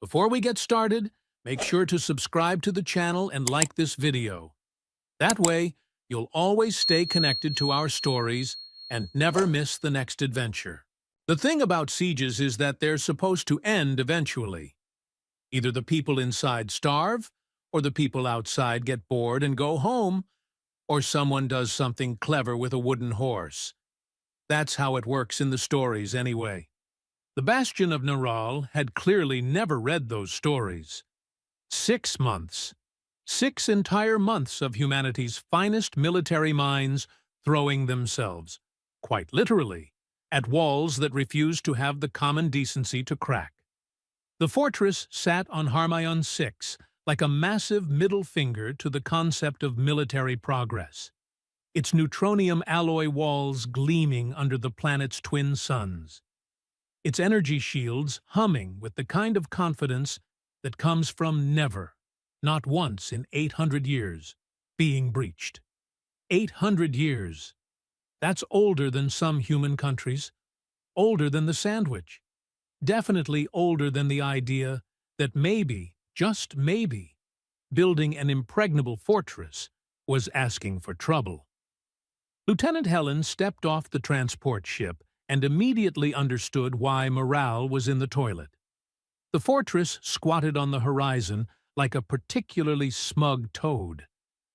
Before we get started, make sure to subscribe to the channel and like this video. That way, you'll always stay connected to our stories and never miss the next adventure. The thing about sieges is that they're supposed to end eventually. Either the people inside starve, or the people outside get bored and go home, or someone does something clever with a wooden horse. That's how it works in the stories anyway. The Bastion of Naral had clearly never read those stories. 6 months. 6 entire months of humanity's finest military minds throwing themselves, quite literally, at walls that refused to have the common decency to crack. The fortress sat on Harmayon 6 like a massive middle finger to the concept of military progress, its neutronium alloy walls gleaming under the planet's twin suns, its energy shields humming with the kind of confidence that comes from never, not once in 800 years, being breached. 800 years. That's older than some human countries, older than the sandwich, definitely older than the idea that maybe, just maybe, building an impregnable fortress was asking for trouble. Lieutenant Helen stepped off the transport ship and immediately understood why morale was in the toilet. The fortress squatted on the horizon like a particularly smug toad,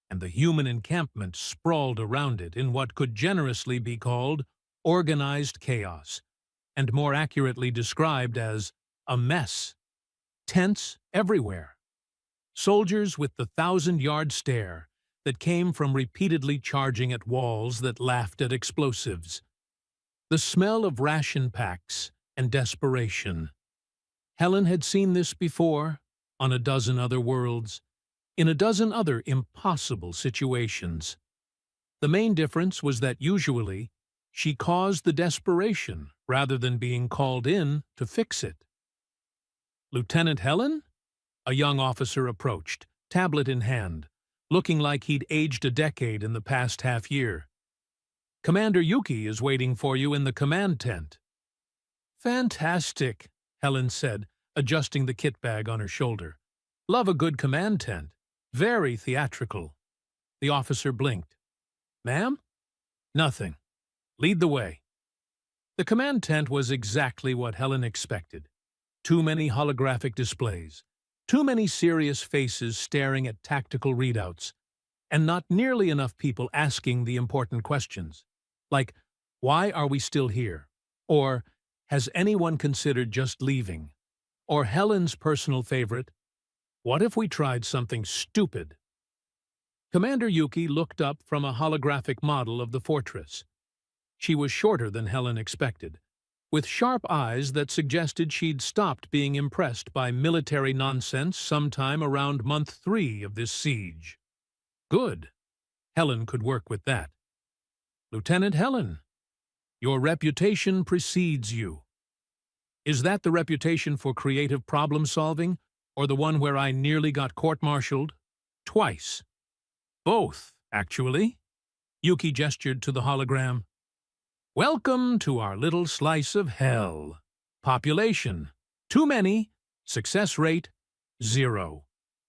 and the human encampment sprawled around it in what could generously be called organized chaos, and more accurately described as a mess. Tents everywhere. Soldiers with the 1,000-yard stare that came from repeatedly charging at walls that laughed at explosives. The smell of ration packs and desperation. Helen had seen this before, on a dozen other worlds, in a dozen other impossible situations. The main difference was that usually, she caused the desperation rather than being called in to fix it. "Lieutenant Helen?" A young officer approached, tablet in hand, looking like he'd aged a decade in the past half-year. "Commander Yuki is waiting for you in the command tent." "Fantastic," Helen said, adjusting the kit bag on her shoulder. "Love a good command tent. Very theatrical." The officer blinked. "Ma'am?" "Nothing. Lead the way." The command tent was exactly what Helen expected. Too many holographic displays, too many serious faces staring at tactical readouts, and not nearly enough people asking the important questions. Like, why are we still here? Or, has anyone considered just leaving? Or Helen's personal favorite, what if we tried something stupid? Commander Yuki looked up from a holographic model of the fortress. She was shorter than Helen expected, with sharp eyes that suggested she'd stopped being impressed by military nonsense sometime around month 3 of this siege. Good. Helen could work with that. "Lieutenant Helen, your reputation precedes you." "Is that the reputation for creative problem-solving, or the one where I nearly got court-martialed? Twice." "Both, actually." Yuki gestured to the hologram. "Welcome to our little slice of hell. Population, too many. Success rate, 0.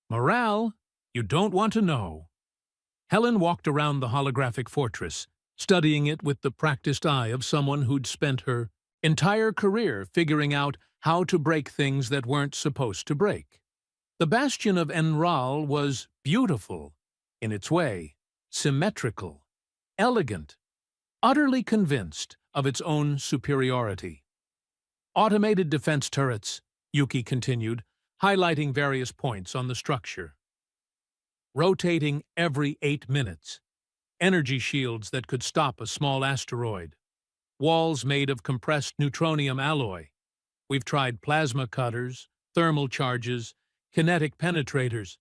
Morale, you don't want to know." Helen walked around the holographic fortress, studying it with the practiced eye of someone who'd spent her entire career figuring out how to break things that weren't supposed to break. The Bastion of Naral was beautiful, in its way, symmetrical, elegant, utterly convinced of its own superiority. "Automated defense turrets," Yuki continued, highlighting various points on the structure. "Rotating every 8 minutes. Energy shields that could stop a small asteroid. Walls made of compressed neutronium alloy. We've tried plasma cutters, thermal charges, kinetic penetrators.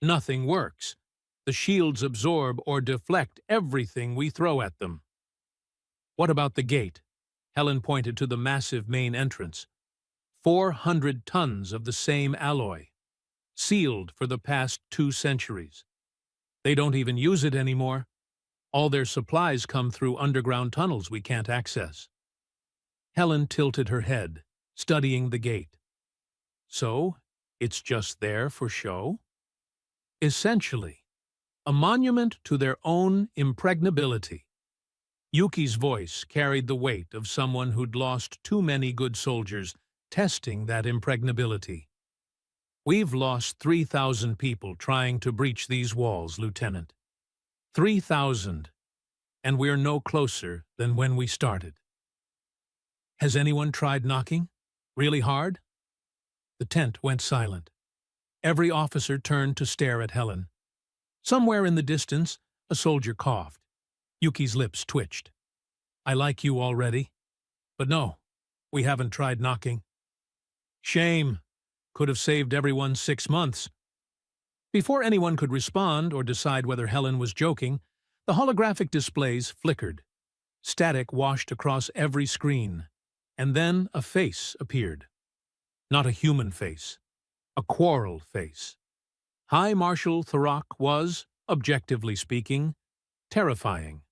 Nothing works. The shields absorb or deflect everything we throw at them." "What about the gate?" Helen pointed to the massive main entrance. 400 tons of the same alloy, sealed for the past 2 centuries. They don't even use it anymore. All their supplies come through underground tunnels we can't access. Helen tilted her head, studying the gate. "So, It's just there for show? Essentially, a monument to their own impregnability. Yuki's voice carried the weight of someone who'd lost too many good soldiers testing that impregnability. We've lost 3,000 people trying to breach these walls, Lieutenant. 3,000, and we're no closer than when we started. Has anyone tried knocking? Really hard? The tent went silent. Every officer turned to stare at Helen. Somewhere in the distance, a soldier coughed. Yuki's lips twitched. I like you already. But no, we haven't tried knocking. Shame. Could have saved everyone 6 months. Before anyone could respond or decide whether Helen was joking, the holographic displays flickered. Static washed across every screen, and then a face appeared. Not a human face, a quarrel face. High Marshal Thurok was, objectively speaking, terrifying.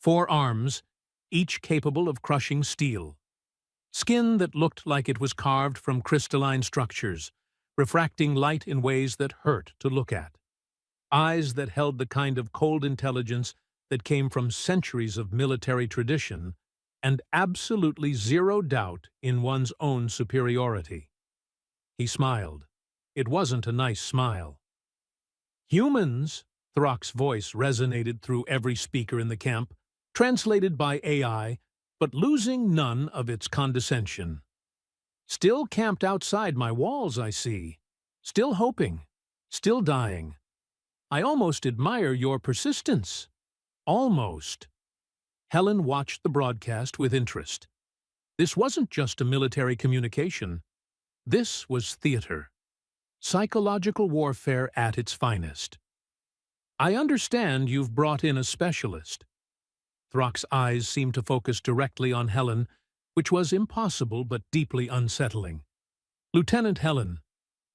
4 arms, each capable of crushing steel. Skin that looked like it was carved from crystalline structures, refracting light in ways that hurt to look at. Eyes that held the kind of cold intelligence that came from centuries of military tradition, and absolutely zero doubt in one's own superiority. He smiled. It wasn't a nice smile. Humans, Thurok's voice resonated through every speaker in the camp, translated by AI, but losing none of its condescension. Still camped outside my walls, I see. Still hoping. Still dying. I almost admire your persistence. Almost. Helen watched the broadcast with interest. This wasn't just a military communication. This was theater. Psychological warfare at its finest. I understand you've brought in a specialist. Thurok's eyes seemed to focus directly on Helen, which was impossible but deeply unsettling. Lieutenant Helen,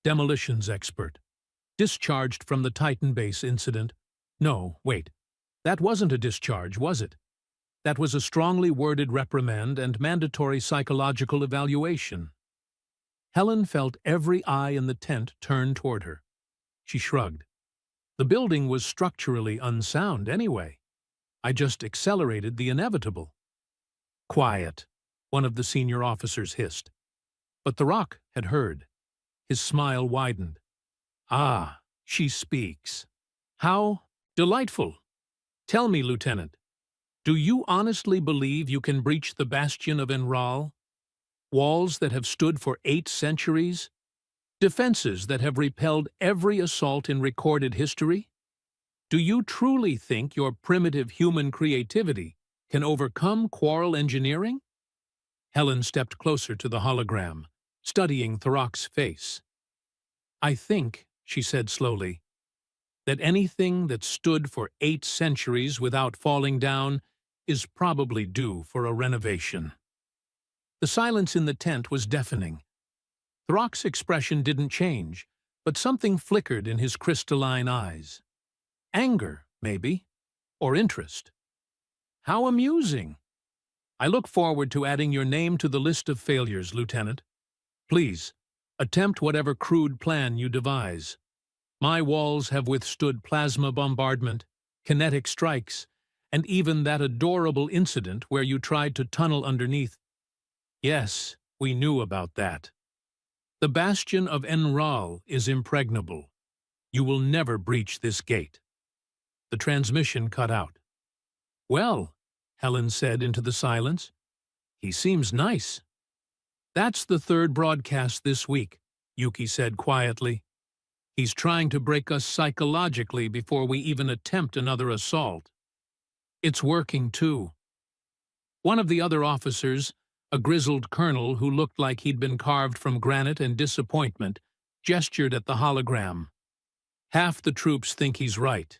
demolitions expert. Discharged from the Titan base incident. No, wait. That wasn't a discharge, was it? That was a strongly worded reprimand and mandatory psychological evaluation. Helen felt every eye in the tent turn toward her. She shrugged. The building was structurally unsound anyway. I just accelerated the inevitable. Quiet, one of the senior officers hissed. But Thurok had heard. His smile widened. Ah, she speaks. How delightful. Tell me, Lieutenant, do you honestly believe you can breach the bastion of Enral? Walls that have stood for 8 centuries? Defenses that have repelled every assault in recorded history? Do you truly think your primitive human creativity can overcome quarrel engineering? Helen stepped closer to the hologram, studying Thurok's face. I think, she said slowly, that anything that stood for 8 centuries without falling down is probably due for a renovation. The silence in the tent was deafening. Thurok's expression didn't change, but something flickered in his crystalline eyes. Anger, maybe, or interest. How amusing! I look forward to adding your name to the list of failures, Lieutenant. Please, attempt whatever crude plan you devise. My walls have withstood plasma bombardment, kinetic strikes, and even that adorable incident where you tried to tunnel underneath. Yes, we knew about that. The bastion of Enral is impregnable. You will never breach this gate. The transmission cut out. Well, Helen said into the silence, he seems nice. That's the 3rd broadcast this week, Yuki said quietly. He's trying to break us psychologically before we even attempt another assault. It's working, too. One of the other officers, a grizzled colonel who looked like he'd been carved from granite and disappointment, gestured at the hologram. Half the troops think he's right,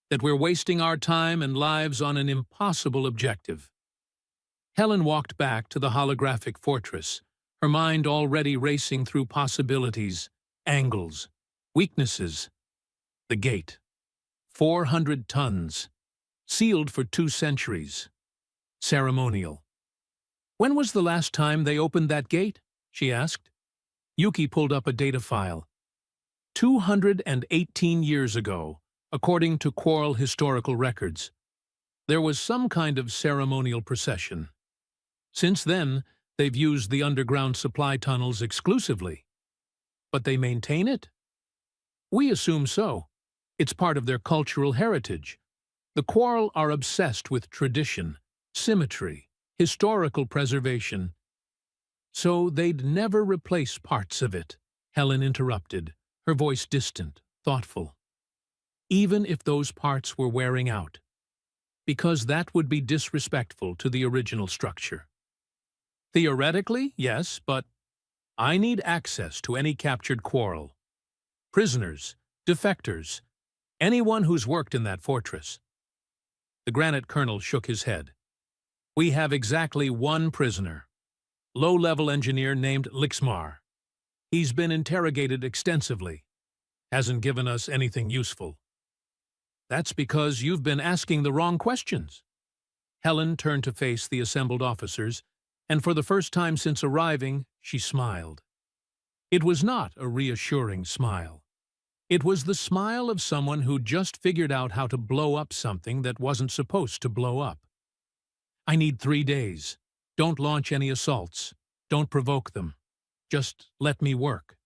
that we're wasting our time and lives on an impossible objective. Helen walked back to the holographic fortress, her mind already racing through possibilities, angles, weaknesses. The gate. 400 tons. Sealed for 2 centuries. Ceremonial. When was the last time they opened that gate? She asked. Yuki pulled up a data file. 218 years ago, according to Quarrel historical records, there was some kind of ceremonial procession. Since then, they've used the underground supply tunnels exclusively. But they maintain it? We assume so. It's part of their cultural heritage. The Quarrel are obsessed with tradition, symmetry, historical preservation. So they'd never replace parts of it, Helen interrupted, her voice distant, thoughtful. Even if those parts were wearing out. Because that would be disrespectful to the original structure. Theoretically, yes, but I need access to any captured Quarrel. Prisoners, defectors, anyone who's worked in that fortress. The Granite Colonel shook his head. We have exactly one prisoner. Low-level engineer named Lixmar. He's been interrogated extensively. Hasn't given us anything useful. That's because you've been asking the wrong questions. Helen turned to face the assembled officers, and for the first time since arriving, she smiled. It was not a reassuring smile. It was the smile of someone who just figured out how to blow up something that wasn't supposed to blow up. I need 3 days. Don't launch any assaults. Don't provoke them. Just let me work.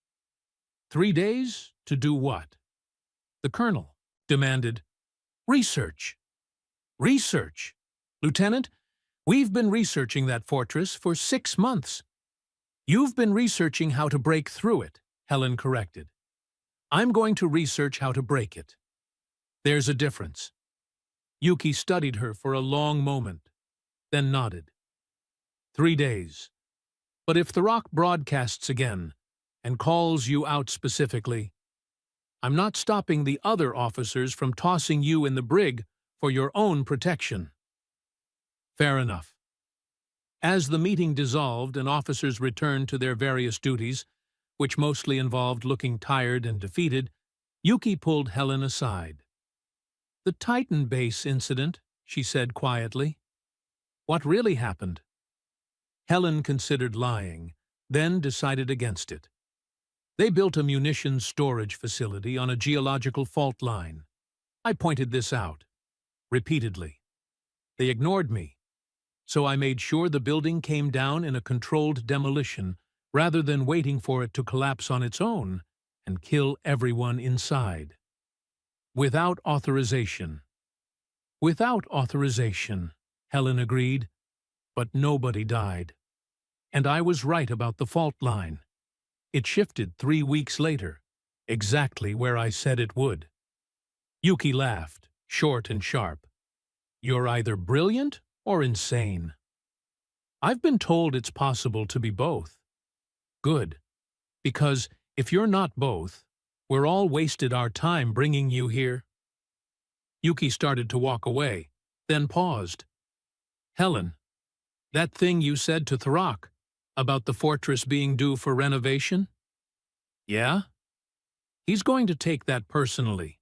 3 days? To do what? The colonel demanded. Research. Research. Lieutenant, we've been researching that fortress for 6 months. You've been researching how to break through it, Helen corrected. I'm going to research how to break it. There's a difference. Yuki studied her for a long moment, then nodded. 3 days. But if the rock broadcasts again and calls you out specifically, I'm not stopping the other officers from tossing you in the brig for your own protection. Fair enough. As the meeting dissolved and officers returned to their various duties, which mostly involved looking tired and defeated, Yuki pulled Helen aside. The Titan base incident, she said quietly. What really happened? Helen considered lying, then decided against it. They built a munitions storage facility on a geological fault line. I pointed this out, repeatedly. They ignored me, so I made sure the building came down in a controlled demolition rather than waiting for it to collapse on its own and kill everyone inside. Without authorization. Without authorization, Helen agreed, but nobody died. And I was right about the fault line. It shifted 3 weeks later, exactly where I said it would. Yuki laughed, short and sharp. You're either brilliant or insane. I've been told it's possible to be both. Good, because if you're not both, we're all wasted our time bringing you here. Yuki started to walk away, then paused. Helen, that thing you said to Tharak about the fortress being due for renovation? Yeah? He's going to take that personally.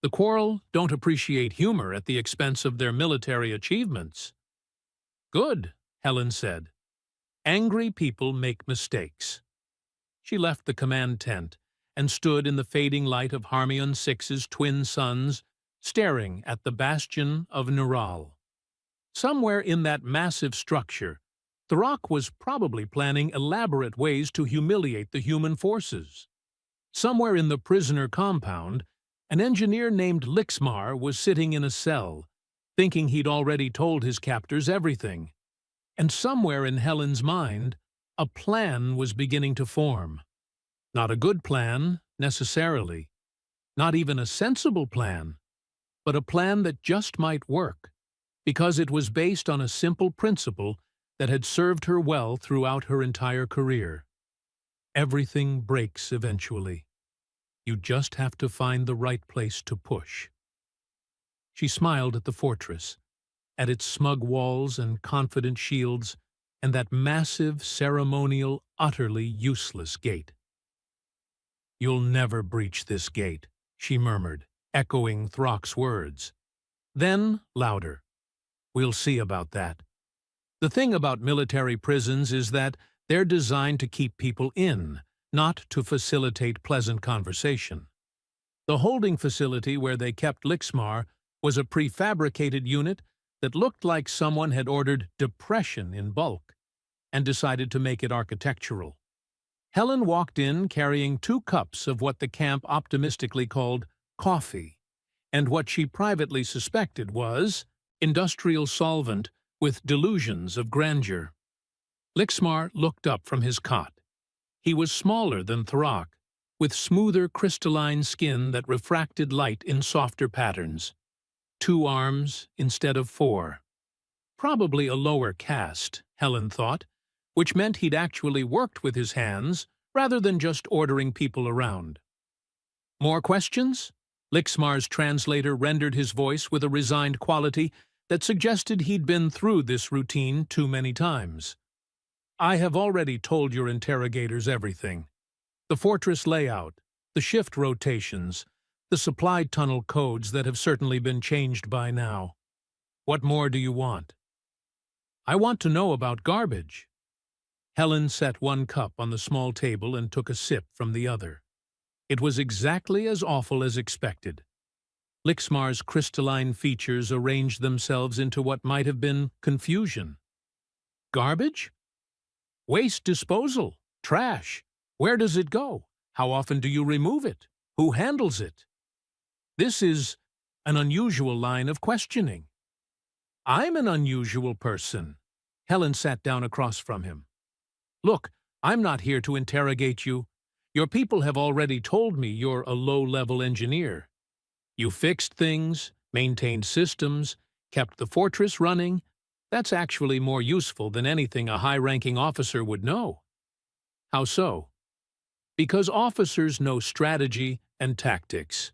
The Quarrel don't appreciate humor at the expense of their military achievements. Good, Helen said. Angry people make mistakes. She left the command tent and stood in the fading light of Harmion VI's twin suns, staring at the bastion of Neural. Somewhere in that massive structure, Tharak was probably planning elaborate ways to humiliate the human forces. Somewhere in the prisoner compound, an engineer named Lixmar was sitting in a cell, thinking he'd already told his captors everything. And somewhere in Helen's mind, a plan was beginning to form. Not a good plan, necessarily. Not even a sensible plan, but a plan that just might work, because it was based on a simple principle that had served her well throughout her entire career. Everything breaks eventually. You just have to find the right place to push. She smiled at the fortress, at its smug walls and confident shields, and that massive, ceremonial, utterly useless gate. You'll never breach this gate, she murmured, echoing Thrak's words. Then, louder. We'll see about that. The thing about military prisons is that they're designed to keep people in, not to facilitate pleasant conversation. The holding facility where they kept Lixmar was a prefabricated unit that looked like someone had ordered depression in bulk and decided to make it architectural. Helen walked in carrying 2 cups of what the camp optimistically called coffee, and what she privately suspected was industrial solvent with delusions of grandeur. Lixmar looked up from his cot. He was smaller than Thrak, with smoother crystalline skin that refracted light in softer patterns. 2 arms instead of 4. Probably a lower caste, Helen thought, which meant he'd actually worked with his hands rather than just ordering people around. More questions? Lixmar's translator rendered his voice with a resigned quality that suggested he'd been through this routine too many times. I have already told your interrogators everything. The fortress layout, the shift rotations, the supply tunnel codes that have certainly been changed by now. What more do you want? I want to know about garbage. Helen set 1 cup on the small table and took a sip from the other. It was exactly as awful as expected. Lixmar's crystalline features arranged themselves into what might have been confusion. Garbage? Waste disposal. Trash. Where does it go? How often do you remove it? Who handles it? This is an unusual line of questioning. I'm an unusual person. Helen sat down across from him. Look, I'm not here to interrogate you. Your people have already told me you're a low-level engineer. You fixed things, maintained systems, kept the fortress running. That's actually more useful than anything a high-ranking officer would know. How so? Because officers know strategy and tactics.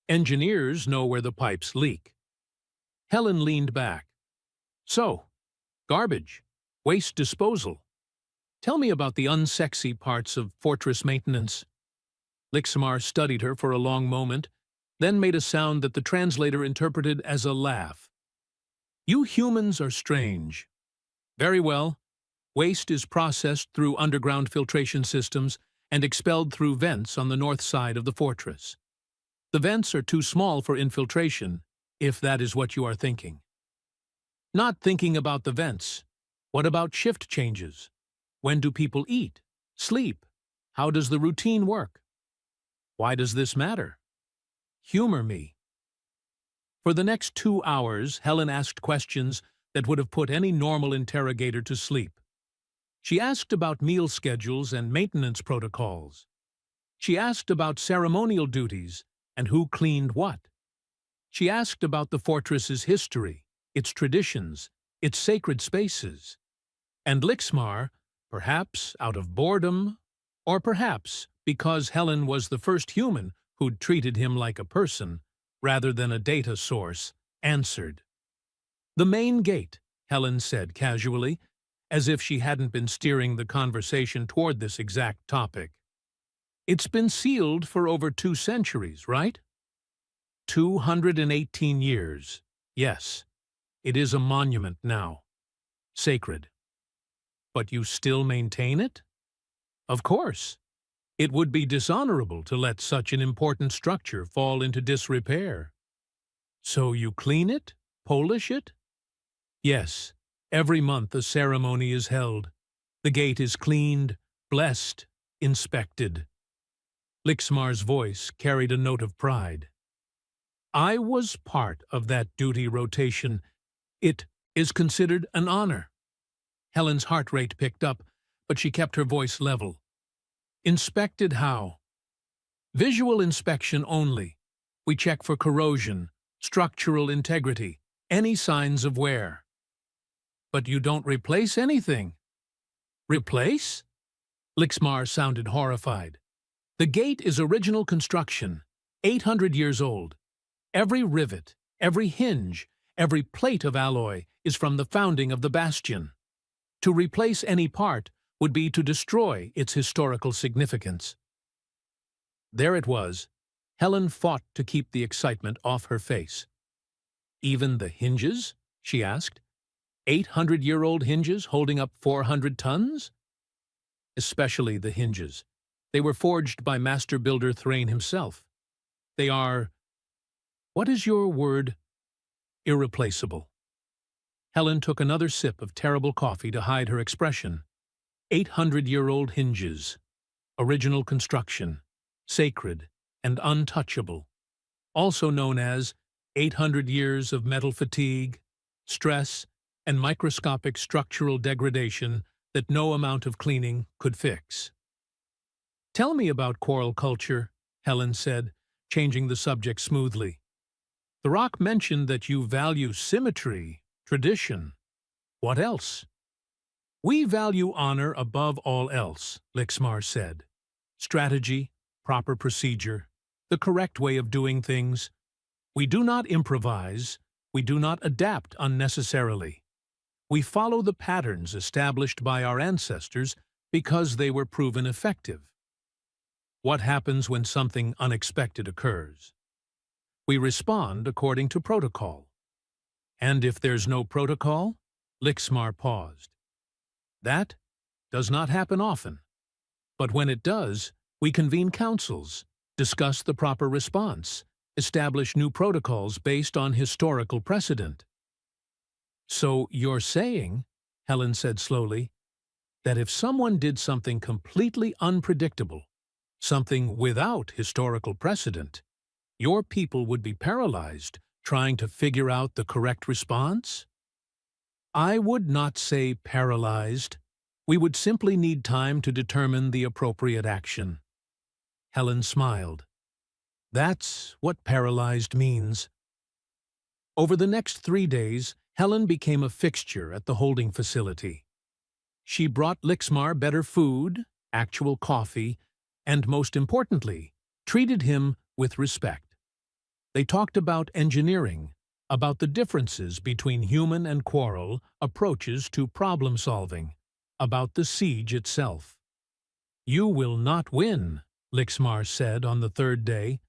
Engineers know where the pipes leak. Helen leaned back. So, garbage, waste disposal. Tell me about the unsexy parts of fortress maintenance. Lixmar studied her for a long moment, then made a sound that the translator interpreted as a laugh. You humans are strange. Very well. Waste is processed through underground filtration systems and expelled through vents on the north side of the fortress. The vents are too small for infiltration, if that is what you are thinking. Not thinking about the vents. What about shift changes? When do people eat, sleep? How does the routine work? Why does this matter? Humor me. For the next 2 hours, Helen asked questions that would have put any normal interrogator to sleep. She asked about meal schedules and maintenance protocols. She asked about ceremonial duties and who cleaned what. She asked about the fortress's history, its traditions, its sacred spaces. And Lixmar, perhaps out of boredom, or perhaps because Helen was the first human who'd treated him like a person rather than a data source, answered. The main gate, Helen said casually, as if she hadn't been steering the conversation toward this exact topic. It's been sealed for over 2 centuries, right? 218 years. Yes, it is a monument now. Sacred. But you still maintain it? Of course. It would be dishonorable to let such an important structure fall into disrepair. So you clean it? Polish it? Yes. Every month a ceremony is held. The gate is cleaned, blessed, inspected. Lixmar's voice carried a note of pride. I was part of that duty rotation. It is considered an honor. Helen's heart rate picked up, but she kept her voice level. Inspected how? Visual inspection only. We check for corrosion, structural integrity, any signs of wear. But you don't replace anything. Replace? Lixmar sounded horrified. The gate is original construction, 800 years old. Every rivet, every hinge, every plate of alloy is from the founding of the bastion. To replace any part would be to destroy its historical significance. There it was. Helen fought to keep the excitement off her face. Even the hinges? She asked. 800-year-old hinges holding up 400 tons? Especially the hinges. They were forged by master builder Thrain himself. They are, what is your word? Irreplaceable. Helen took another sip of terrible coffee to hide her expression. 800-year-old hinges. Original construction. Sacred and untouchable. Also known as 800 years of metal fatigue, stress, and microscopic structural degradation that no amount of cleaning could fix. Tell me about coral culture, Helen said, changing the subject smoothly. The rock mentioned that you value symmetry, tradition. What else? We value honor above all else, Lixmar said. Strategy, proper procedure, the correct way of doing things. We do not improvise, we do not adapt unnecessarily. We follow the patterns established by our ancestors because they were proven effective. What happens when something unexpected occurs? We respond according to protocol. And if there's no protocol? Lixmar paused. That does not happen often. But when it does, we convene councils, discuss the proper response, establish new protocols based on historical precedent. So you're saying, Helen said slowly, that if someone did something completely unpredictable, something without historical precedent, your people would be paralyzed trying to figure out the correct response? I would not say paralyzed. We would simply need time to determine the appropriate action. Helen smiled. That's what paralyzed means. Over the next 3 days, Helen became a fixture at the holding facility. She brought Lixmar better food, actual coffee, and most importantly, treated him with respect. They talked about engineering, about the differences between human and quarrel approaches to problem-solving, about the siege itself. You will not win, Lixmar said on the 3rd day,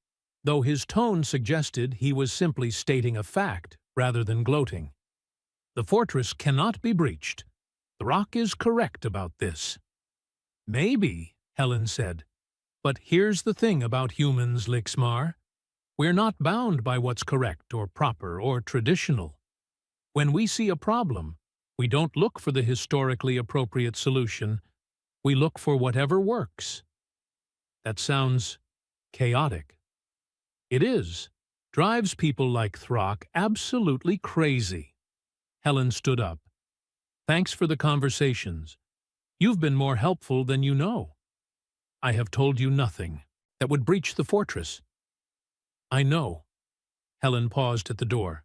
though his tone suggested he was simply stating a fact rather than gloating. The fortress cannot be breached. The rock is correct about this. Maybe, Helen said. But here's the thing about humans, Lixmar. We're not bound by what's correct or proper or traditional. When we see a problem, we don't look for the historically appropriate solution. We look for whatever works. That sounds chaotic. It is. Drives people like Throck absolutely crazy. Helen stood up. Thanks for the conversations. You've been more helpful than you know. I have told you nothing that would breach the fortress. I know. Helen paused at the door.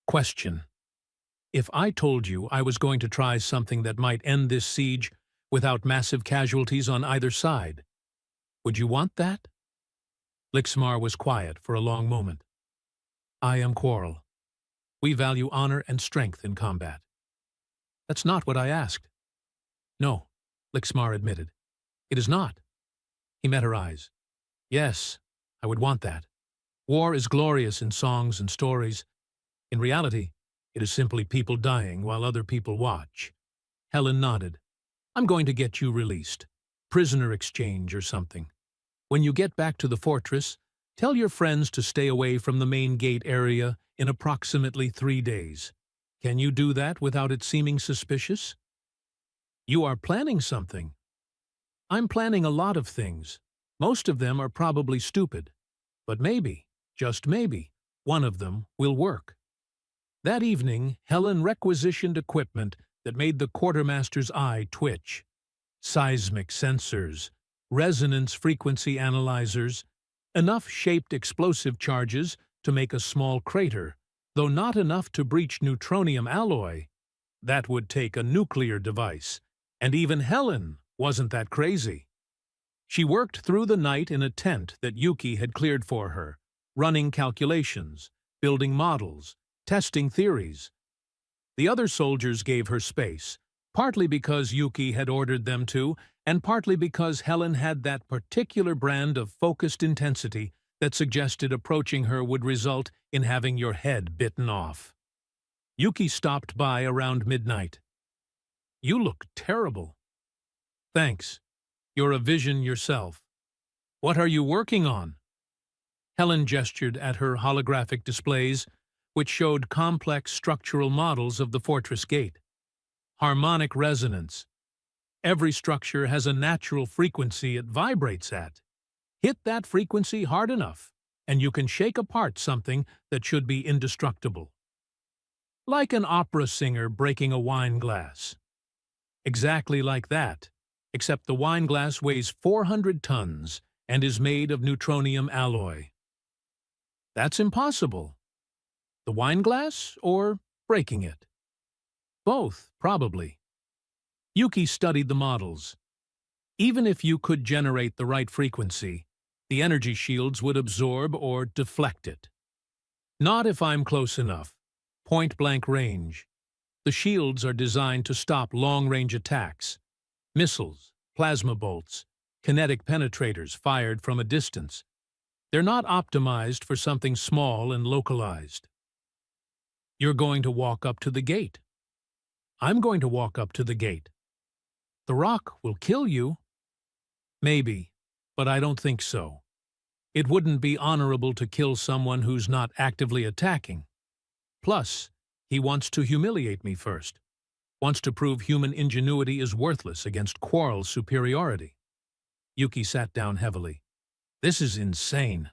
Question. If I told you I was going to try something that might end this siege without massive casualties on either side, would you want that? Lixmar was quiet for a long moment. I am Quarrel. We value honor and strength in combat. That's not what I asked. No, Lixmar admitted. It is not. He met her eyes. Yes, I would want that. War is glorious in songs and stories. In reality, it is simply people dying while other people watch. Helen nodded. I'm going to get you released. Prisoner exchange or something. When you get back to the fortress, tell your friends to stay away from the main gate area in approximately 3 days. Can you do that without it seeming suspicious? You are planning something. I'm planning a lot of things. Most of them are probably stupid. But maybe, just maybe, one of them will work. That evening, Helen requisitioned equipment that made the quartermaster's eye twitch. Seismic sensors, resonance frequency analyzers, enough shaped explosive charges to make a small crater, though not enough to breach neutronium alloy. That would take a nuclear device, and even Helen wasn't that crazy. She worked through the night in a tent that Yuki had cleared for her, running calculations, building models, testing theories. The other soldiers gave her space, partly because Yuki had ordered them to, and partly because Helen had that particular brand of focused intensity that suggested approaching her would result in having your head bitten off. Yuki stopped by around midnight. You look terrible. Thanks. You're a vision yourself. What are you working on? Helen gestured at her holographic displays, which showed complex structural models of the fortress gate. Harmonic resonance. Every structure has a natural frequency it vibrates at. Hit that frequency hard enough, and you can shake apart something that should be indestructible. Like an opera singer breaking a wine glass. Exactly like that, except the wine glass weighs 400 tons and is made of neutronium alloy. That's impossible. The wine glass or breaking it? Both, probably. Yuki studied the models. Even if you could generate the right frequency, the energy shields would absorb or deflect it. Not if I'm close enough. Point-blank range. The shields are designed to stop long-range attacks. Missiles, plasma bolts, kinetic penetrators fired from a distance. They're not optimized for something small and localized. You're going to walk up to the gate. I'm going to walk up to the gate. The rock will kill you. Maybe, but I don't think so. It wouldn't be honorable to kill someone who's not actively attacking. Plus, he wants to humiliate me first. Wants to prove human ingenuity is worthless against Quarrel's superiority. Yuki sat down heavily. This is insane.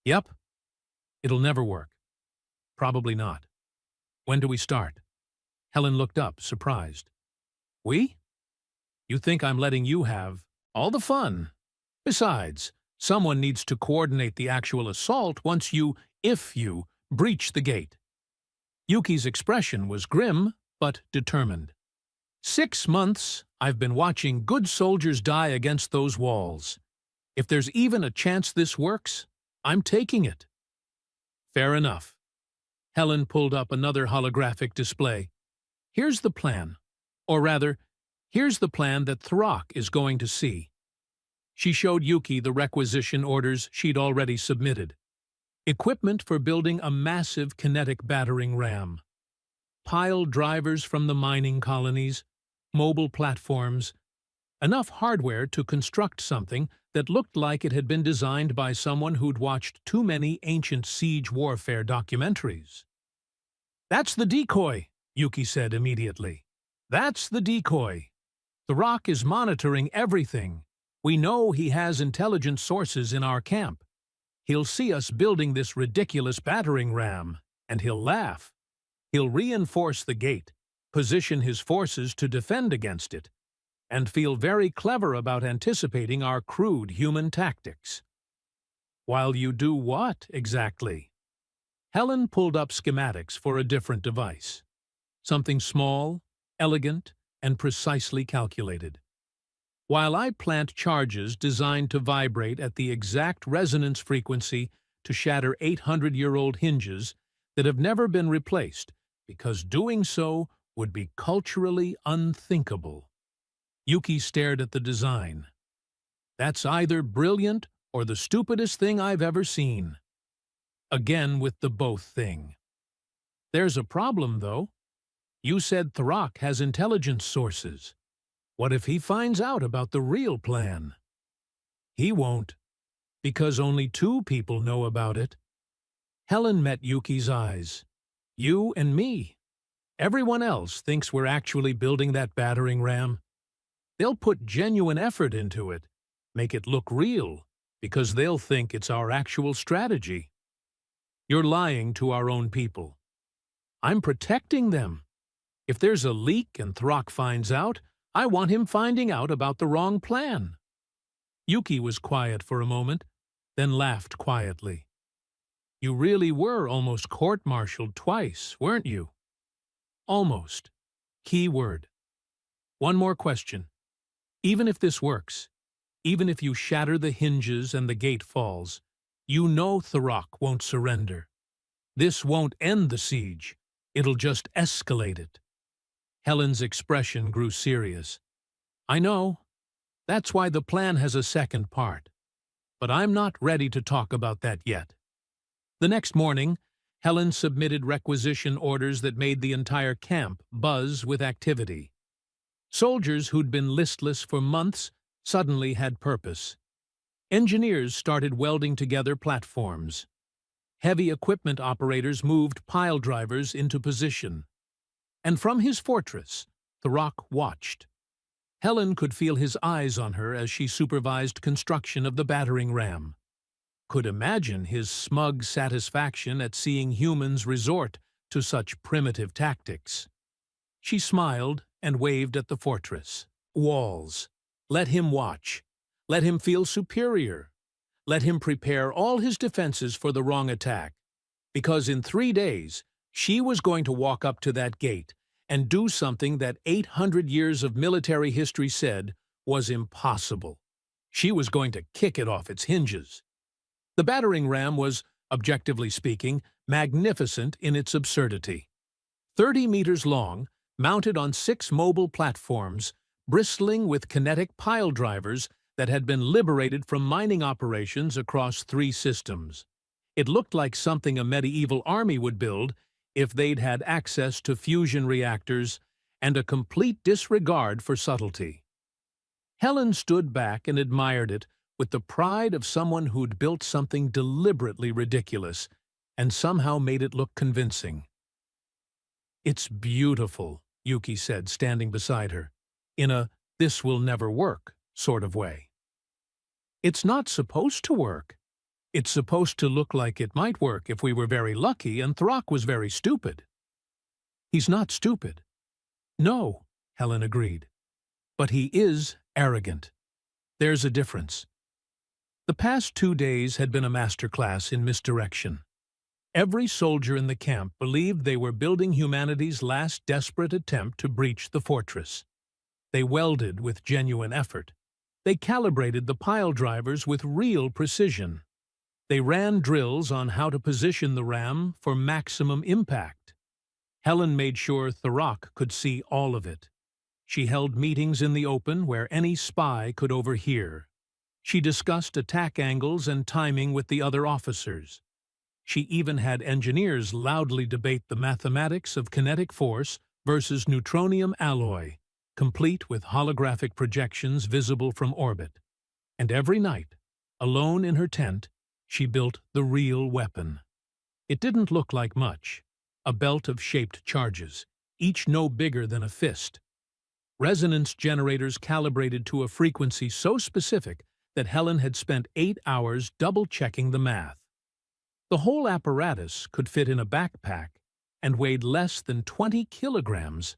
Yep. It'll never work. Probably not. When do we start? Helen looked up, surprised. We? You think I'm letting you have all the fun? Besides, someone needs to coordinate the actual assault once you, if you, breach the gate. Yuki's expression was grim, but determined. 6 months, I've been watching good soldiers die against those walls. If there's even a chance this works, I'm taking it. Fair enough. Helen pulled up another holographic display. Here's the plan. Or rather, here's the plan that Throck is going to see. She showed Yuki the requisition orders she'd already submitted. Equipment for building a massive kinetic battering ram. Pile drivers from the mining colonies, mobile platforms, enough hardware to construct something that looked like it had been designed by someone who'd watched too many ancient siege warfare documentaries. That's the decoy, Yuki said immediately. That's the decoy. The Rock is monitoring everything. We know he has intelligence sources in our camp. He'll see us building this ridiculous battering ram, and he'll laugh. He'll reinforce the gate, position his forces to defend against it, and feel very clever about anticipating our crude human tactics. While you do what, exactly? Helen pulled up schematics for a different device. Something small, elegant, and precisely calculated. While I plant charges designed to vibrate at the exact resonance frequency to shatter 800-year-old hinges that have never been replaced, because doing so would be culturally unthinkable. Yuki stared at the design. That's either brilliant or the stupidest thing I've ever seen. Again with the both thing. There's a problem, though. You said Throck has intelligence sources. What if he finds out about the real plan? He won't, because only 2 people know about it. Helen met Yuki's eyes. You and me. Everyone else thinks we're actually building that battering ram. They'll put genuine effort into it, make it look real, because they'll think it's our actual strategy. You're lying to our own people. I'm protecting them. If there's a leak and Throck finds out, I want him finding out about the wrong plan. Yuki was quiet for a moment, then laughed quietly. You really were almost court-martialed twice, weren't you? Almost. Key word. One more question. Even if this works, even if you shatter the hinges and the gate falls, you know Throck won't surrender. This won't end the siege. It'll just escalate it. Helen's expression grew serious. I know. That's why the plan has a second part. But I'm not ready to talk about that yet. The next morning, Helen submitted requisition orders that made the entire camp buzz with activity. Soldiers who'd been listless for months suddenly had purpose. Engineers started welding together platforms. Heavy equipment operators moved pile drivers into position. And from his fortress, Throck watched. Helen could feel his eyes on her as she supervised construction of the battering ram. Could imagine his smug satisfaction at seeing humans resort to such primitive tactics. She smiled and waved at the fortress. Walls. Let him watch. Let him feel superior. Let him prepare all his defenses for the wrong attack. Because in 3 days, she was going to walk up to that gate and do something that 800 years of military history said was impossible. She was going to kick it off its hinges. The battering ram was, objectively speaking, magnificent in its absurdity. 30 meters long, mounted on 6 mobile platforms, bristling with kinetic pile drivers that had been liberated from mining operations across 3 systems. It looked like something a medieval army would build if they'd had access to fusion reactors and a complete disregard for subtlety. Helen stood back and admired it with the pride of someone who'd built something deliberately ridiculous and somehow made it look convincing. "It's beautiful," Yuki said, standing beside her, in a "this will never work" sort of way. "It's not supposed to work. It's supposed to look like it might work if we were very lucky and Throck was very stupid." "He's not stupid." "No," Helen agreed. "But he is arrogant. There's a difference." The past 2 days had been a masterclass in misdirection. Every soldier in the camp believed they were building humanity's last desperate attempt to breach the fortress. They welded with genuine effort. They calibrated the pile drivers with real precision. They ran drills on how to position the ram for maximum impact. Helen made sure Throck could see all of it. She held meetings in the open where any spy could overhear. She discussed attack angles and timing with the other officers. She even had engineers loudly debate the mathematics of kinetic force versus neutronium alloy, complete with holographic projections visible from orbit. And every night, alone in her tent, she built the real weapon. It didn't look like much, a belt of shaped charges, each no bigger than a fist. Resonance generators calibrated to a frequency so specific that Helen had spent 8 hours double-checking the math. The whole apparatus could fit in a backpack and weighed less than 20 kilograms.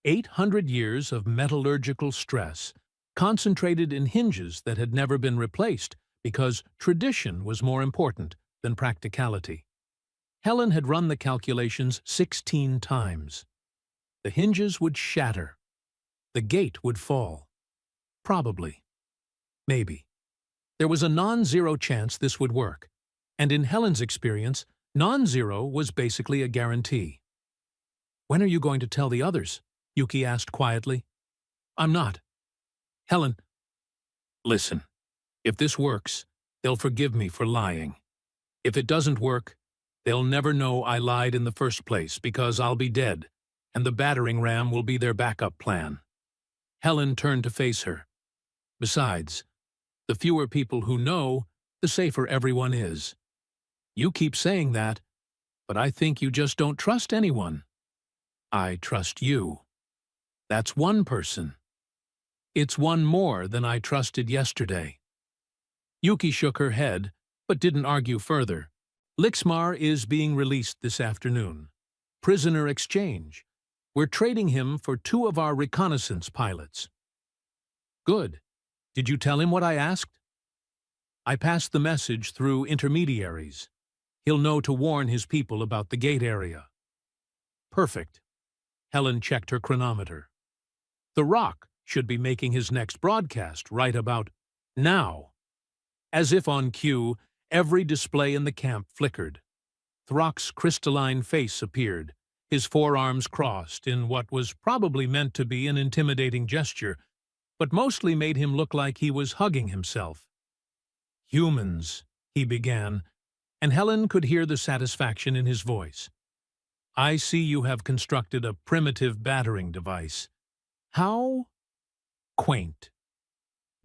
800 years of metallurgical stress, concentrated in hinges that had never been replaced because tradition was more important than practicality. Helen had run the calculations 16 times. The hinges would shatter. The gate would fall. Probably. Maybe. There was a non-zero chance this would work, and in Helen's experience, non-zero was basically a guarantee. "When are you going to tell the others?" Yuki asked quietly. "I'm not." "Helen, listen. If this works, they'll forgive me for lying. If it doesn't work, they'll never know I lied in the first place because I'll be dead, and the battering ram will be their backup plan." Helen turned to face her. "Besides, the fewer people who know, the safer everyone is. You keep saying that, but I think you just don't trust anyone." "I trust you. That's one person. It's one more than I trusted yesterday." Yuki shook her head, but didn't argue further. "Lixmar is being released this afternoon. Prisoner exchange. We're trading him for 2 of our reconnaissance pilots." "Good. Did you tell him what I asked?" "I passed the message through intermediaries. He'll know to warn his people about the gate area." "Perfect." Helen checked her chronometer. "The Rock should be making his next broadcast right about now." As if on cue, every display in the camp flickered. Throck's crystalline face appeared, his forearms crossed in what was probably meant to be an intimidating gesture, but mostly made him look like he was hugging himself. "Humans," he began, and Helen could hear the satisfaction in his voice. "I see you have constructed a primitive battering device. How quaint.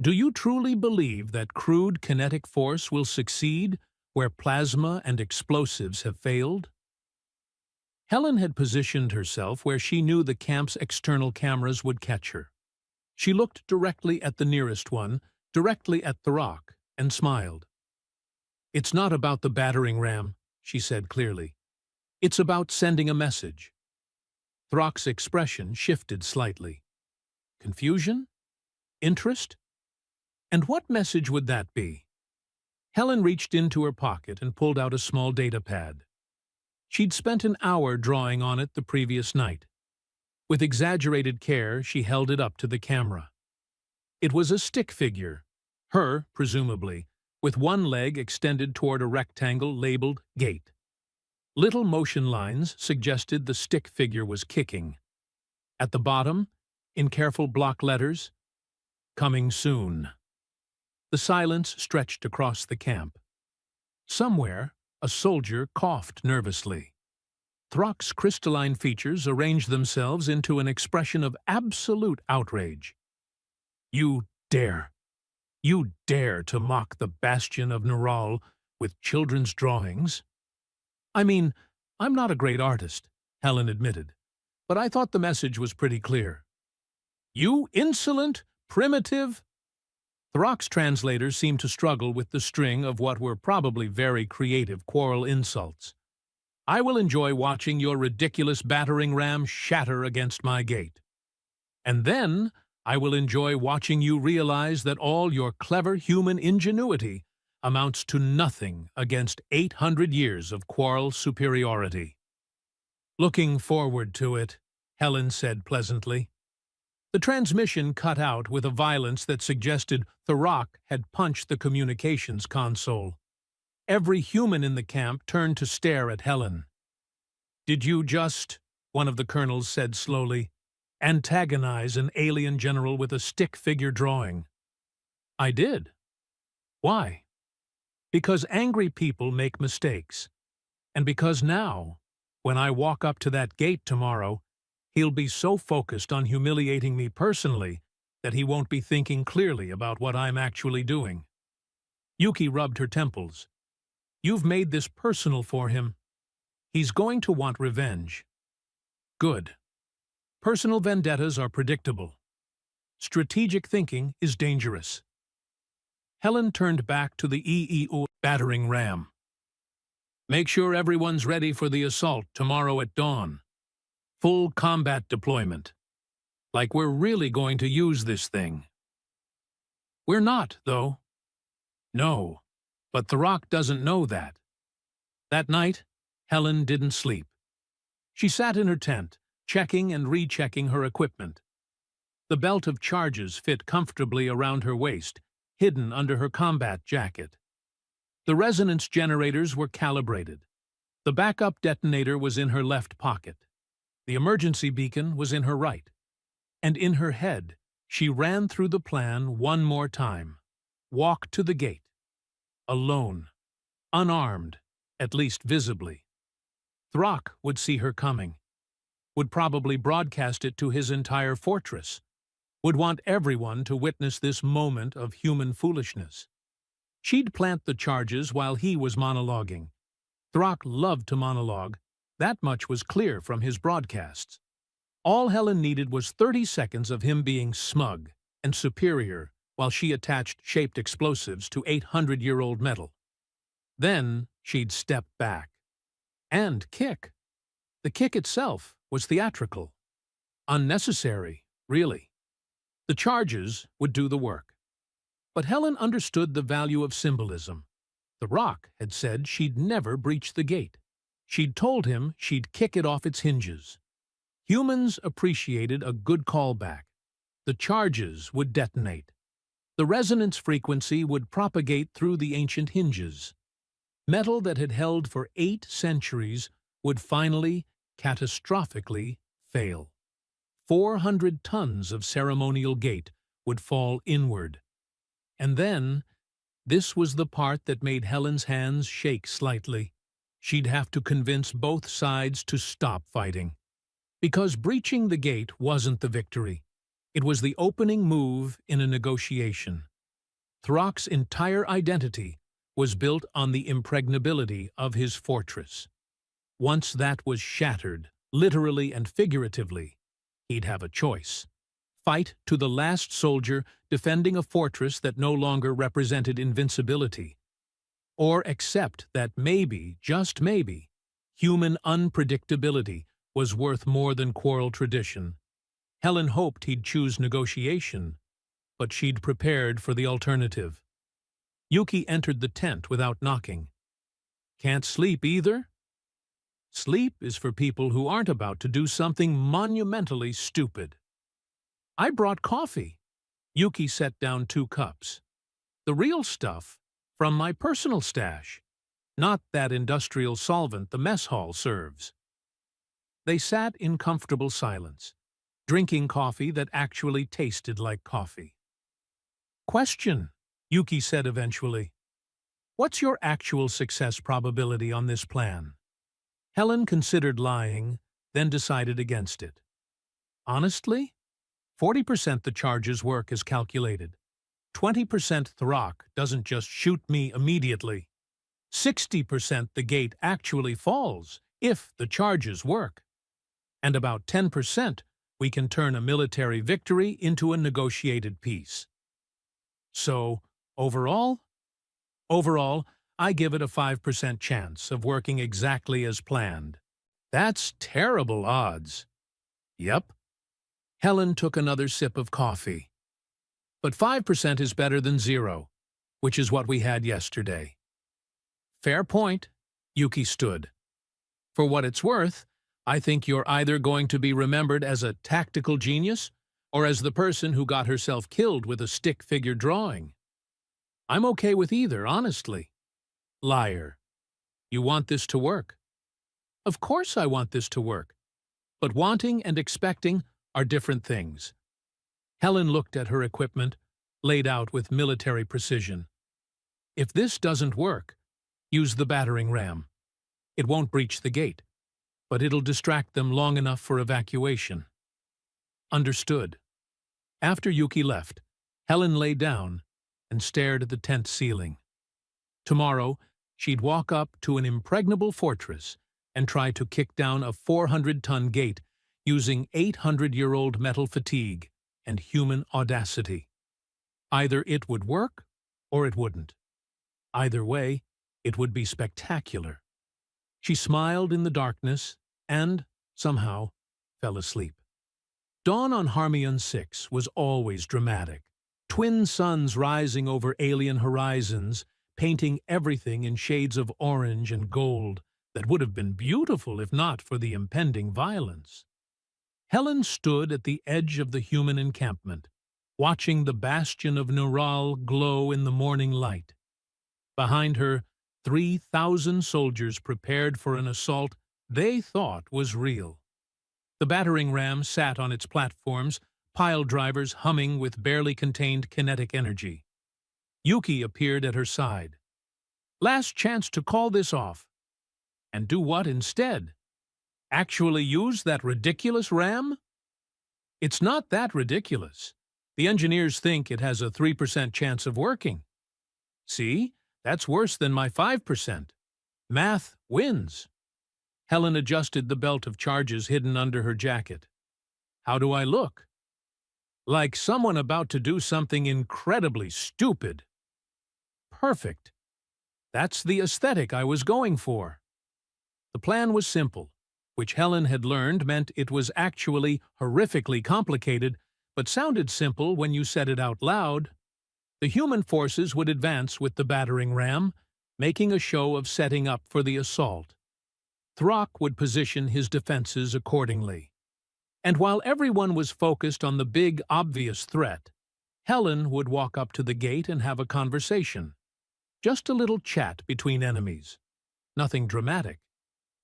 Do you truly believe that crude kinetic force will succeed where plasma and explosives have failed? Helen had positioned herself where she knew the camp's external cameras would catch her. She looked directly at the nearest one, directly at Throck, and smiled. "It's not about the battering ram," she said clearly. "It's about sending a message." Throck's expression shifted slightly. Confusion? Interest? And what message would that be? Helen reached into her pocket and pulled out a small data pad. She'd spent an hour drawing on it the previous night. With exaggerated care, she held it up to the camera. It was a stick figure, her, presumably, with one leg extended toward a rectangle labeled Gate. Little motion lines suggested the stick figure was kicking. At the bottom, in careful block letters, "Coming soon." The silence stretched across the camp. Somewhere, a soldier coughed nervously. Throck's crystalline features arranged themselves into an expression of absolute outrage. You dare to mock the bastion of Neural with children's drawings?" "I mean, I'm not a great artist," Helen admitted, "but I thought the message was pretty clear." "You insolent, primitive—" Throck's translators seemed to struggle with the string of what were probably very creative choral insults. "I will enjoy watching your ridiculous battering ram shatter against my gate. And then I will enjoy watching you realize that all your clever human ingenuity amounts to nothing against 800 years of choral superiority." "Looking forward to it," Helen said pleasantly. The transmission cut out with a violence that suggested Throck had punched the communications console. Every human in the camp turned to stare at Helen. "Did you just," one of the colonels said slowly, "antagonize an alien general with a stick figure drawing?" "I did." "Why?" "Because angry people make mistakes. And because now, when I walk up to that gate tomorrow, he'll be so focused on humiliating me personally that he won't be thinking clearly about what I'm actually doing." Yuki rubbed her temples. "You've made this personal for him. He's going to want revenge." "Good. Personal vendettas are predictable. Strategic thinking is dangerous." Helen turned back to the EEO battering ram. "Make sure everyone's ready for the assault tomorrow at dawn. Full combat deployment. Like we're really going to use this thing." "We're not, though." "No, but Throck doesn't know that." That night, Helen didn't sleep. She sat in her tent, checking and rechecking her equipment. The belt of charges fit comfortably around her waist, hidden under her combat jacket. The resonance generators were calibrated. The backup detonator was in her left pocket. The emergency beacon was in her right. And in her head, she ran through the plan one more time. Walk to the gate. Alone. Unarmed, at least visibly. Throck would see her coming. Would probably broadcast it to his entire fortress. Would want everyone to witness this moment of human foolishness. She'd plant the charges while he was monologuing. Throck loved to monologue. That much was clear from his broadcasts. All Helen needed was 30 seconds of him being smug and superior while she attached shaped explosives to 800-year-old metal. Then she'd step back. And kick. The kick itself was theatrical. Unnecessary, really. The charges would do the work. But Helen understood the value of symbolism. Throck had said she'd never breach the gate. She'd told him she'd kick it off its hinges. Humans appreciated a good callback. The charges would detonate. The resonance frequency would propagate through the ancient hinges. Metal that had held for 8 centuries would finally, catastrophically, fail. 400 tons of ceremonial gate would fall inward. And then, this was the part that made Helen's hands shake slightly. She'd have to convince both sides to stop fighting. Because breaching the gate wasn't the victory. It was the opening move in a negotiation. Throck's entire identity was built on the impregnability of his fortress. Once that was shattered, literally and figuratively, he'd have a choice. Fight to the last soldier defending a fortress that no longer represented invincibility, or accept that maybe, just maybe, human unpredictability was worth more than quarrel tradition. Helen hoped he'd choose negotiation, but she'd prepared for the alternative. Yuki entered the tent without knocking. Can't sleep either? Sleep is for people who aren't about to do something monumentally stupid. I brought coffee. Yuki set down 2 cups. The real stuff from my personal stash, not that industrial solvent the mess hall serves. They sat in comfortable silence, drinking coffee that actually tasted like coffee. Question, Yuki said eventually. What's your actual success probability on this plan? Helen considered lying, then decided against it. Honestly, 40% the charges work as calculated. 20% Throck doesn't just shoot me immediately. 60% the gate actually falls, if the charges work. And about 10% we can turn a military victory into a negotiated peace. So, overall, I give it a 5% chance of working exactly as planned. That's terrible odds. Yep. Helen took another sip of coffee. But 5% is better than 0, which is what we had yesterday. Fair point, Yuki stood. For what it's worth, I think you're either going to be remembered as a tactical genius or as the person who got herself killed with a stick figure drawing. I'm okay with either, honestly. Liar. You want this to work? Of course I want this to work. But wanting and expecting are different things. Helen looked at her equipment, laid out with military precision. If this doesn't work, use the battering ram. It won't breach the gate, but it'll distract them long enough for evacuation. Understood. After Yuki left, Helen lay down and stared at the tent ceiling. Tomorrow, she'd walk up to an impregnable fortress and try to kick down a 400-ton gate using 800-year-old metal fatigue and human audacity. Either it would work or it wouldn't. Either way, it would be spectacular. She smiled in the darkness and, somehow, fell asleep. Dawn on Harmion 6 was always dramatic. Twin suns rising over alien horizons, painting everything in shades of orange and gold that would have been beautiful if not for the impending violence. Helen stood at the edge of the human encampment, watching the bastion of Neural glow in the morning light. Behind her, 3,000 soldiers prepared for an assault they thought was real. The battering ram sat on its platforms, pile drivers humming with barely contained kinetic energy. Yuki appeared at her side. Last chance to call this off. And do what instead? Actually use that ridiculous ram? It's not that ridiculous. The engineers think it has a 3% chance of working. See, that's worse than my 5%. Math wins. Helen adjusted the belt of charges hidden under her jacket. How do I look? Like someone about to do something incredibly stupid. Perfect. That's the aesthetic I was going for. The plan was simple, which Helen had learned meant it was actually horrifically complicated, but sounded simple when you said it out loud. The human forces would advance with the battering ram, making a show of setting up for the assault. Throck would position his defenses accordingly. And while everyone was focused on the big, obvious threat, Helen would walk up to the gate and have a conversation. Just a little chat between enemies. Nothing dramatic,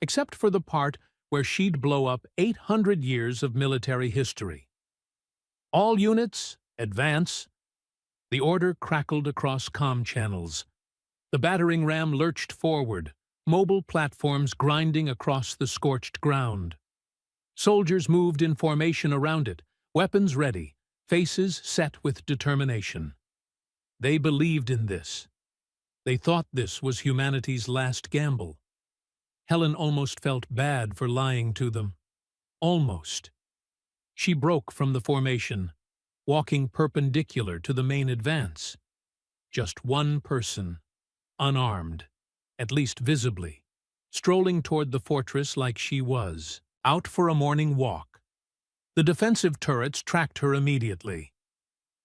except for the part where she'd blow up 800 years of military history. All units, advance. The order crackled across comm channels. The battering ram lurched forward, mobile platforms grinding across the scorched ground. Soldiers moved in formation around it, weapons ready, faces set with determination. They believed in this. They thought this was humanity's last gamble. Helen almost felt bad for lying to them. Almost. She broke from the formation, walking perpendicular to the main advance. Just one person, unarmed, at least visibly, strolling toward the fortress like she was, out for a morning walk. The defensive turrets tracked her immediately.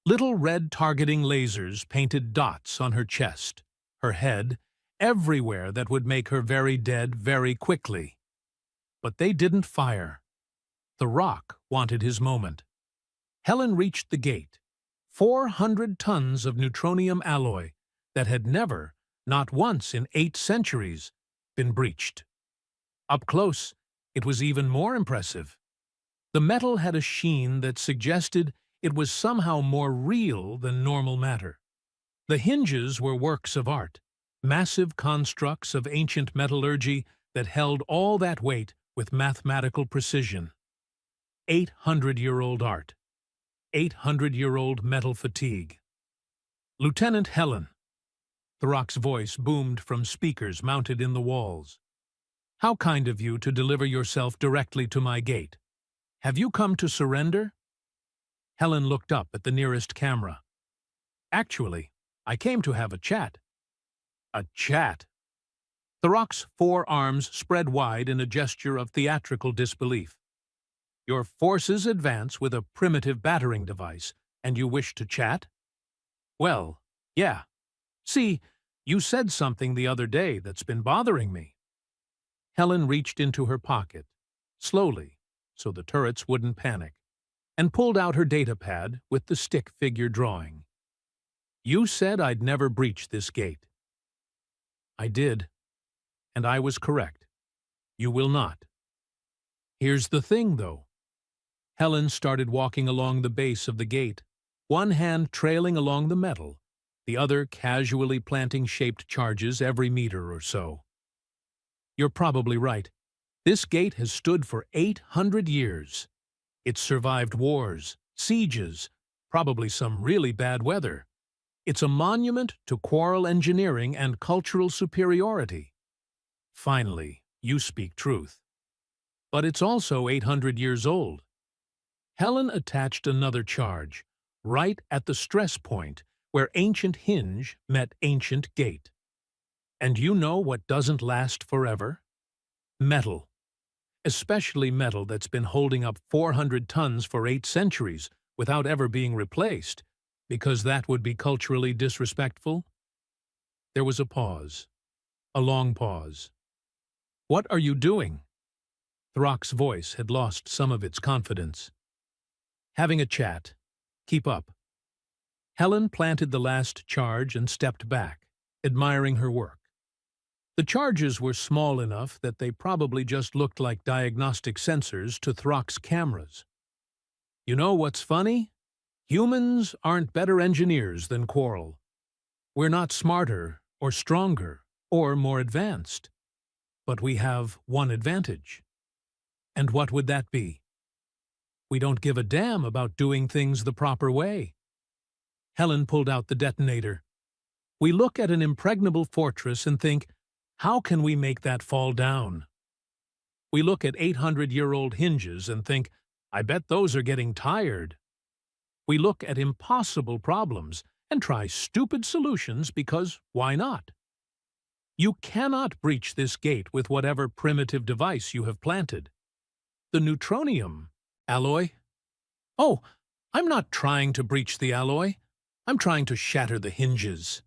Little red targeting lasers painted dots on her chest, her head, everywhere that would make her very dead very quickly. But they didn't fire. The Rock wanted his moment. Helen reached the gate, 400 tons of neutronium alloy that had never, not once in 8 centuries, been breached. Up close, it was even more impressive. The metal had a sheen that suggested it was somehow more real than normal matter. The hinges were works of art, massive constructs of ancient metallurgy that held all that weight with mathematical precision. 800-year-old art. 800-year-old metal fatigue. Lieutenant Helen. The Rock's voice boomed from speakers mounted in the walls. How kind of you to deliver yourself directly to my gate. Have you come to surrender? Helen looked up at the nearest camera. Actually, I came to have a chat. A chat. The Rock's 4 arms spread wide in a gesture of theatrical disbelief. Your forces advance with a primitive battering device, and you wish to chat? Well, yeah. See, you said something the other day that's been bothering me. Helen reached into her pocket, slowly, so the turrets wouldn't panic, and pulled out her datapad with the stick figure drawing. You said I'd never breach this gate. I did, and I was correct. You will not. Here's the thing, though. Helen started walking along the base of the gate, one hand trailing along the metal, the other casually planting shaped charges every meter or so. You're probably right. This gate has stood for 800 years. It's survived wars, sieges, probably some really bad weather. It's a monument to quarrel engineering and cultural superiority. Finally, you speak truth. But it's also 800 years old. Helen attached another charge, right at the stress point where ancient hinge met ancient gate. And you know what doesn't last forever? Metal. Especially metal that's been holding up 400 tons for 8 centuries without ever being replaced, because that would be culturally disrespectful. There was a pause. A long pause. What are you doing? Throck's voice had lost some of its confidence. Having a chat. Keep up. Helen planted the last charge and stepped back, admiring her work. The charges were small enough that they probably just looked like diagnostic sensors to Throck's cameras. You know what's funny? Humans aren't better engineers than Quarrel. We're not smarter or stronger or more advanced. But we have one advantage. And what would that be? We don't give a damn about doing things the proper way. Helen pulled out the detonator. We look at an impregnable fortress and think, how can we make that fall down? We look at 800-year-old hinges and think, I bet those are getting tired. We look at impossible problems and try stupid solutions because why not? You cannot breach this gate with whatever primitive device you have planted. The neutronium alloy? Oh, I'm not trying to breach the alloy. I'm trying to shatter the hinges.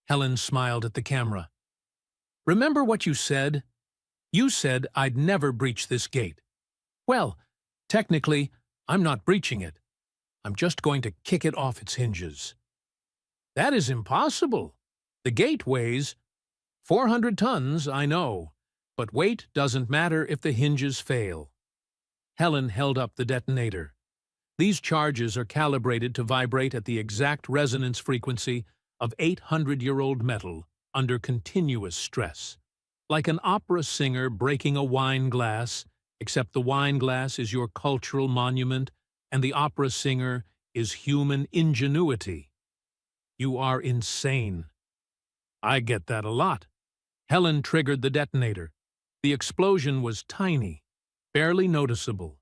Helen smiled at the camera. Remember what you said? You said I'd never breach this gate. Well, technically, I'm not breaching it. I'm just going to kick it off its hinges. That is impossible. The gate weighs 400 tons, I know, but weight doesn't matter if the hinges fail. Helen held up the detonator. These charges are calibrated to vibrate at the exact resonance frequency of 800-year-old metal under continuous stress, like an opera singer breaking a wine glass, except the wine glass is your cultural monument and the opera singer is human ingenuity. You are insane. I get that a lot. Helen triggered the detonator. The explosion was tiny, barely noticeable.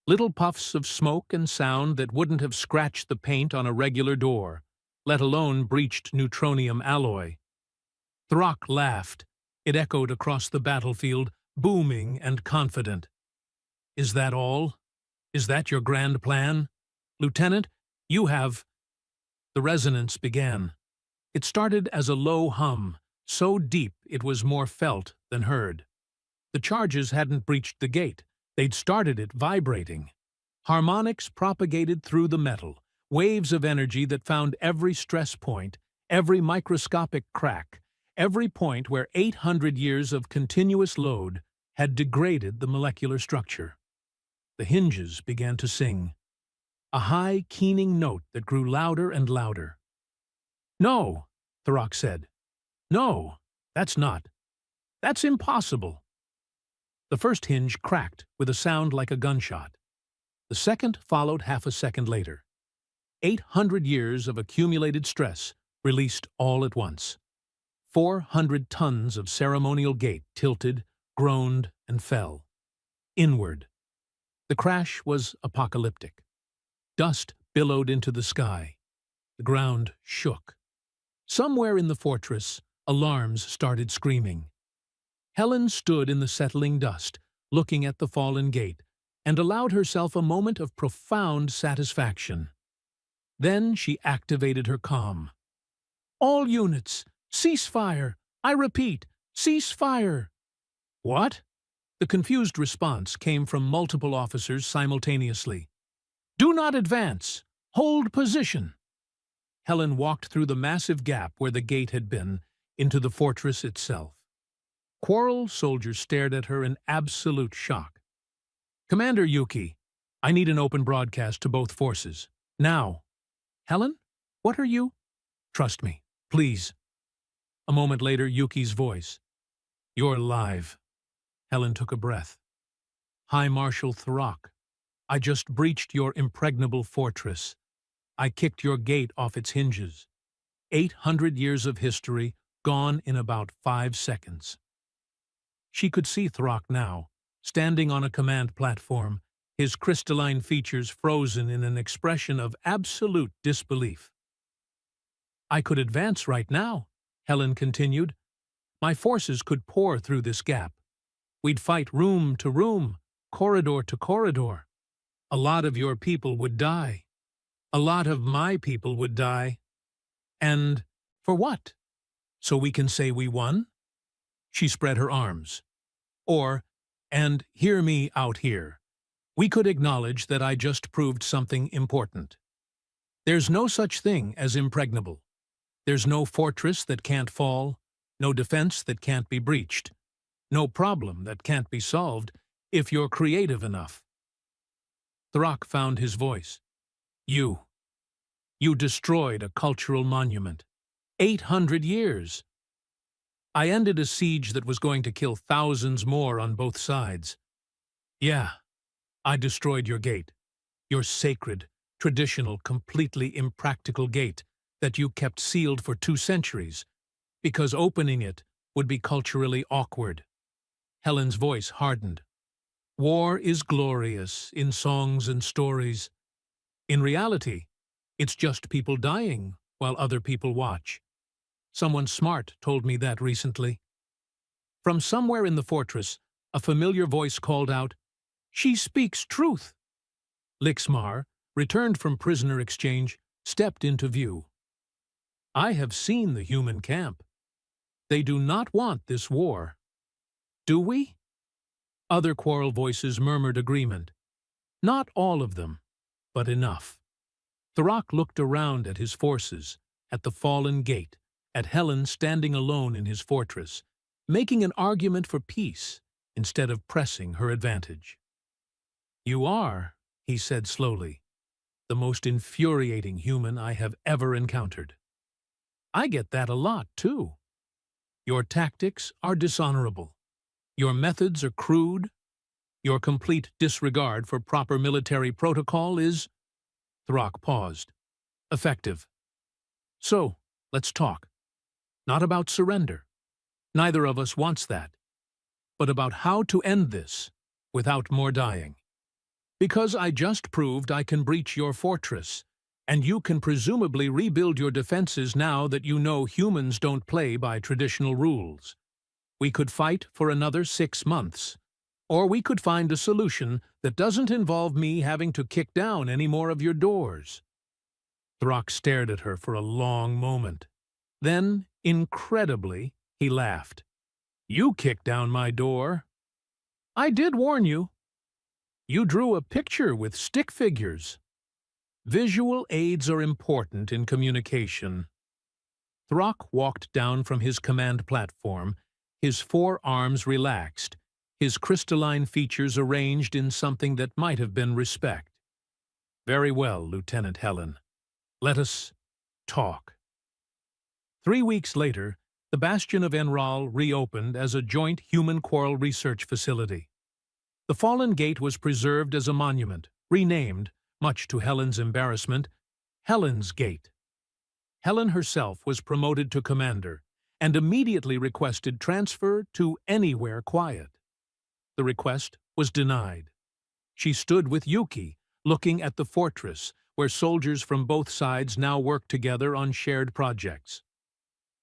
Little puffs of smoke and sound that wouldn't have scratched the paint on a regular door, let alone breached neutronium alloy. Throck laughed. It echoed across the battlefield, booming and confident. Is that all? Is that your grand plan? Lieutenant, you have... The resonance began. It started as a low hum, so deep it was more felt than heard. The charges hadn't breached the gate. They'd started it vibrating. Harmonics propagated through the metal, waves of energy that found every stress point, every microscopic crack, every point where 800 years of continuous load had degraded the molecular structure. The hinges began to sing, a high, keening note that grew louder and louder. "No," Throck said. "No, that's not. That's impossible." The first hinge cracked with a sound like a gunshot. The second followed half a second later. 800 years of accumulated stress released all at once. 400 tons of ceremonial gate tilted, groaned, and fell. Inward. The crash was apocalyptic. Dust billowed into the sky. The ground shook. Somewhere in the fortress, alarms started screaming. Helen stood in the settling dust, looking at the fallen gate, and allowed herself a moment of profound satisfaction. Then she activated her comm. "All units, cease fire! I repeat, cease fire!" "What?" The confused response came from multiple officers simultaneously. "Do not advance! Hold position!" Helen walked through the massive gap where the gate had been, into the fortress itself. Quarrel soldiers stared at her in absolute shock. "Commander Yuki, I need an open broadcast to both forces. Now." "Helen? What are you?" "Trust me, please." A moment later, Yuki's voice. "You're live." Helen took a breath. "High Marshal Throck, I just breached your impregnable fortress. I kicked your gate off its hinges. 800 years of history gone in about 5 seconds. She could see Throck now, standing on a command platform, his crystalline features frozen in an expression of absolute disbelief. "I could advance right now," Helen continued. "My forces could pour through this gap. We'd fight room to room, corridor to corridor. A lot of your people would die. A lot of my people would die. And for what? So we can say we won?" She spread her arms. "Or, and hear me out here, we could acknowledge that I just proved something important. There's no such thing as impregnable. There's no fortress that can't fall, no defense that can't be breached, no problem that can't be solved if you're creative enough." Throck found his voice. You destroyed a cultural monument. 800 years. I ended a siege that was going to kill thousands more on both sides. Yeah, I destroyed your gate. Your sacred, traditional, completely impractical gate that you kept sealed for 2 centuries, because opening it would be culturally awkward. Helen's voice hardened. "War is glorious in songs and stories. In reality, it's just people dying while other people watch. Someone smart told me that recently." From somewhere in the fortress, a familiar voice called out, "She speaks truth." Lixmar, returned from prisoner exchange, stepped into view. "I have seen the human camp. They do not want this war. Do we?" Other quarrel voices murmured agreement. Not all of them, but enough. Throck looked around at his forces, at the fallen gate, at Helen standing alone in his fortress, making an argument for peace instead of pressing her advantage. "You are," he said slowly, "the most infuriating human I have ever encountered. I get that a lot, too. Your tactics are dishonorable. Your methods are crude. Your complete disregard for proper military protocol is Throck paused. Effective. So, let's talk. Not about surrender. Neither of us wants that. But about how to end this without more dying. Because I just proved I can breach your fortress, and you can presumably rebuild your defenses now that you know humans don't play by traditional rules. We could fight for another 6 months, or we could find a solution that doesn't involve me having to kick down any more of your doors. Throck stared at her for a long moment. Then, incredibly, he laughed. You kicked down my door. I did warn you. You drew a picture with stick figures. Visual aids are important in communication. Throck walked down from his command platform, his 4 arms relaxed, his crystalline features arranged in something that might have been respect. Very well, Lieutenant Helen. Let us talk. 3 weeks later, the Bastion of Enral reopened as a joint human coral research facility. The fallen gate was preserved as a monument, renamed, much to Helen's embarrassment, Helen's Gate. Helen herself was promoted to commander and immediately requested transfer to anywhere quiet. The request was denied. She stood with Yuki, looking at the fortress, where soldiers from both sides now worked together on shared projects.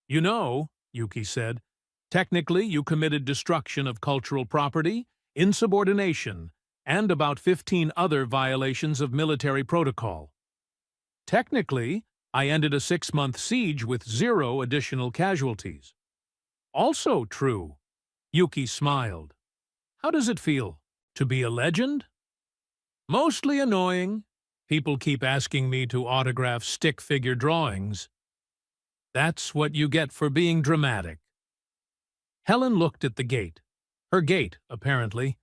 You know, Yuki said, technically you committed destruction of cultural property, insubordination, and about 15 other violations of military protocol. Technically, I ended a 6-month siege with 0 additional casualties. Also true. Yuki smiled. How does it feel to be a legend? Mostly annoying. People keep asking me to autograph stick figure drawings. That's what you get for being dramatic. Helen looked at the gate, her gate, apparently,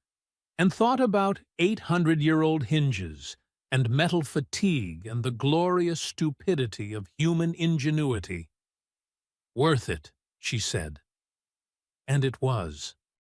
and thought about 800-year-old hinges and metal fatigue and the glorious stupidity of human ingenuity. Worth it, she said. And it was.